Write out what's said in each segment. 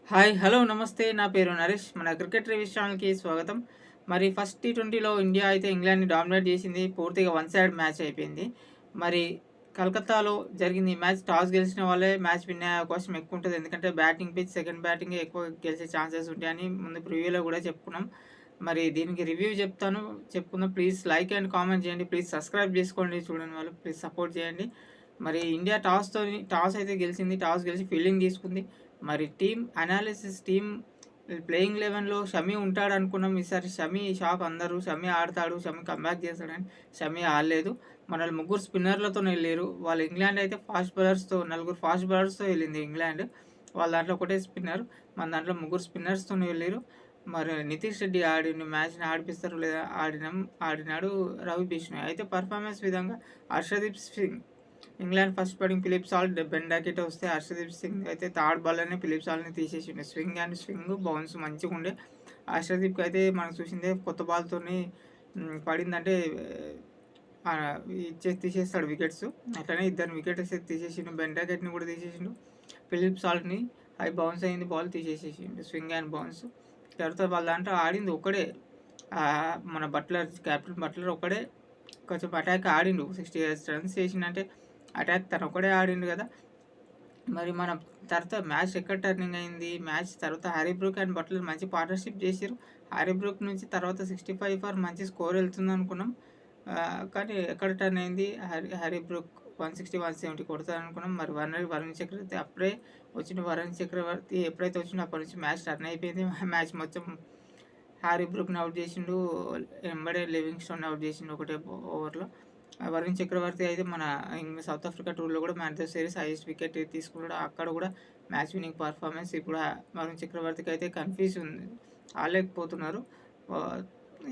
Hi hello నమస్తే నా పేరు నరేష్. మన క్రికెట్ రివ్యూస్ ఛానల్కి స్వాగతం. మరి ఫస్ట్ టీ20లో ఇండియా అయితే ఇంగ్లాండ్ని డామినేట్ చేసింది. పూర్తిగా వన్ సైడ్ మ్యాచ్ అయిపోయింది. మరి కలకత్తాలో జరిగింది ఈ మ్యాచ్. టాస్ గెలిచిన వాళ్ళే మ్యాచ్ విన్ అయ్యే అవకాశం ఎక్కువ ఉంటుంది. ఎందుకంటే బ్యాటింగ్ పిచ్ సెకండ్ బ్యాటింగ్ ఎక్కువ గెలిచే ఛాన్సెస్ ఉంటాయని ముందు ప్రివ్యూలో కూడా చెప్పుకున్నాం. మరి దీనికి రివ్యూ చెప్పుకుందాం. ప్లీజ్ లైక్ అండ్ కామెంట్ చేయండి. ప్లీజ్ సబ్స్క్రైబ్ చేసుకోండి, చూడండి వాళ్ళు ప్లీజ్ సపోర్ట్ చేయండి. మరి ఇండియా టాస్ అయితే గెలిచింది. టాస్ గెలిచి ఫీల్డింగ్ తీసుకుంది. మరి టీమ్ ప్లేయింగ్ 11లో షమి ఉంటాడు అనుకున్నాం. ఈసారి షమి షాక్. అందరూ షమి ఆడతాడు, షమి కంబ్యాక్ చేస్తాడని. షమి ఆడలేదు. మన ముగ్గురు స్పిన్నర్లతో వెళ్ళారు వాళ్ళు. ఇంగ్లాండ్ అయితే నలుగురు ఫాస్ట్ బౌలర్స్తో వెళ్ళింది ఇంగ్లాండ్. వాళ్ళ దాంట్లో ఒకటే స్పిన్నర్, మన దాంట్లో ముగ్గురు స్పిన్నర్స్తో వెళ్ళారు. మరి నితీష్ రెడ్డి మ్యాచ్ని ఆడిపిస్తారు లేదా ఆడినాడు రవి బిష్ణోయ్. అయితే పర్ఫార్మెన్స్ విధంగా Harshdeep Singh England first bowling Philip Salt Ben Duckett వస్తే హర్షదీప్ సింగ్ అయితే థర్డ్ బాల్లోనే ఫిలిప్ సాల్ట్ని తీసేసిండే. స్వింగ్ బౌన్స్ మంచిగా ఉండే. హర్షదీప్కి అయితే మనం చూసిందే కొత్త బాల్తో పడిందంటే తీసేస్తాడు వికెట్స్. అట్లనే ఇద్దరు వికెట్స్ తీసేసిండు. బెన్ డాకెట్ని కూడా తీసేసిండు. ఫిలిప్ సాల్ట్ని హై బౌన్స్ అయింది బాల్ తీసేసేసిండు. Swing and bounce. తర్వాత వాళ్ళ దాంట్లో ఆడింది ఒకడే, మన కెప్టెన్ బట్లర్ ఒకడే కొంచెం అటాక్ ఆడిండు. 60 రన్స్ చేసిండంటే అటాక్ తను ఒకడే ఆడిండు కదా. మరి మన తర్వాత మ్యాచ్ ఎక్కడ టర్నింగ్ అయింది, మ్యాచ్ తర్వాత హ్యారీ బ్రూక్ అండ్ బట్లర్ మంచి పార్ట్నర్షిప్ చేశారు. హ్యారీ బ్రూక్ నుంచి తర్వాత 65 ఫర్ మంచి స్కోర్ వెళ్తుంది అనుకున్నాం. కానీ ఎక్కడ టర్న్ అయింది, హ్యారీ బ్రూక్ 160 170 కొడతారు అనుకున్నాం. మరి వరుణ్ చక్రవర్తి అప్పుడే వచ్చిన ఎప్పుడైతే వచ్చిందో అప్పటి నుంచి మ్యాచ్ టర్న్ అయిపోయింది. మ్యాచ్ మొత్తం హ్యారీ బ్రూక్ని అవుట్ చేసిండు. ఎంబడే లివింగ్స్టోన్ అవుట్ చేసిండు ఒకటే ఓవర్లో. వరుణ్ చక్రవర్తి అయితే మన సౌత్ ఆఫ్రికా టూర్లో కూడా man of the series highest wicket తీసుకున్నాడు. అక్కడ కూడా మ్యాచ్ విన్నింగ్ పర్ఫార్మెన్స్. ఇప్పుడు వరుణ్ చక్రవర్తికి అయితే కన్ఫ్యూజ్ ఉంది, ఆడలేకపోతున్నారు.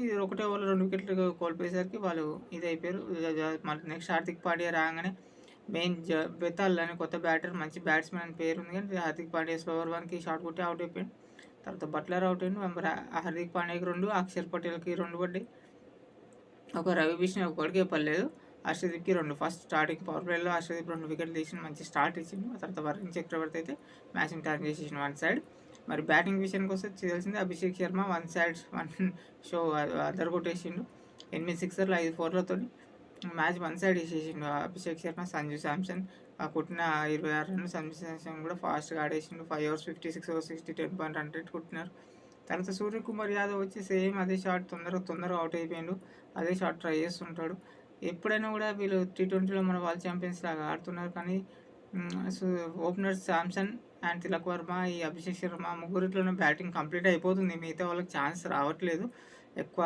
ఇది ఒకటే ఓవర్లో 2 వికెట్లు కోల్పోయేసరికి వాళ్ళు ఇది అయిపోయారు. మళ్ళీ నెక్స్ట్ హార్దిక్ పాండ్యా రాగానే మెయిన్ బెతాల్ అని కొత్త బ్యాటర్, మంచి బ్యాట్స్మెన్ అని పేరు ఉంది. కానీ హార్దిక్ పాండ్యా ఓవర్ 1కి షాట్ కొట్టి అవుట్ అయిపోయాడు. తర్వాత బట్లర్ అవుట్ అయ్యిండు. హార్దిక్ పాండ్యాకి 2, అక్షర్ పటేల్కి 2 పడ్డాయి. ఒక రవి బిష్ణోయ్ ఒకటికే పడలేదు. హర్షదీప్కి 2. ఫస్ట్ స్టార్టింగ్ పవర్ ప్లేలో హర్షదీప్ 2 వికెట్లు తీసి మంచి స్టార్ట్ ఇచ్చిండు. ఆ తర్వాత వరుణ్ చక్రవర్తి అయితే మ్యాచ్ని టర్న్ చేసేసిన వన్ సైడ్. మరి బ్యాటింగ్ విషయానికి వస్తే తెలిసింది, అభిషేక్ శర్మ వన్ షో అదరగొట్టేసిండు. 8 సిక్సర్లు 5 4లతో మ్యాచ్ వన్ సైడ్ వేసేసిండు అభిషేక్ శర్మ. సంజు శాంసన్ కొట్టిన 26 రన్లు. సంజు శాంసన్ కూడా ఫాస్ట్గా ఆడేసిండు. 5 overs 56 overs 60 10.100 కొట్టినారు. తర్వాత సూర్యకుమార్ యాదవ్ వచ్చి సేమ్ అదే షాట్ తొందరగా అవుట్ అయిపోయిండు. అదే షాట్ ట్రై చేస్తుంటాడు. ఎప్పుడైనా కూడా వీళ్ళు టీ20లో మన వరల్డ్ ఛాంపియన్స్ లాగా ఆడుతున్నారు. కానీ ఓపెనర్స్ శాంసన్ అండ్ తిలక్ వర్మ, ఈ అభిషేక్ శర్మ ముగ్గురిట్లోనే బ్యాటింగ్ కంప్లీట్ అయిపోతుంది. మిగతా వాళ్ళకి ఛాన్స్ రావట్లేదు ఎక్కువ.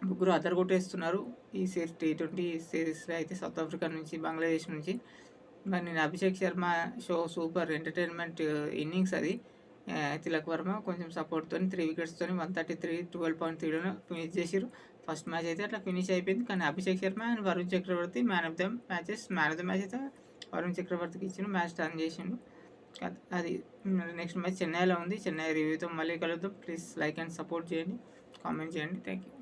ముగ్గురు అదరగొట్టేస్తున్నారు ఈ టీ20 సిరీస్లో అయితే. సౌత్ ఆఫ్రికా నుంచి, బంగ్లాదేశ్ నుంచి. మరి నేను Abhishek Sharma show super entertainment innings అది. తిలక్ వర్మ కొంచెం సపోర్ట్తో 3 వికెట్స్తో 133 12.3లో ఫినిష్ చేసిరు. ఫస్ట్ మ్యాచ్ అయితే అట్లా ఫినిష్ అయిపోయింది. కానీ Abhishek Sharma and Varun Chakravarthy man of the match అయితే వరుణ్ చక్రవర్తికి ఇచ్చిండు. మ్యాచ్ టర్న్ చేసిండు. అది నెక్స్ట్ మ్యాచ్ చెన్నైలో ఉంది. చెన్నై రివ్యూతో మళ్ళీ కలుద్దాం. ప్లీజ్ లైక్ అండ్ సపోర్ట్ చేయండి, కామెంట్ చేయండి. Thank you.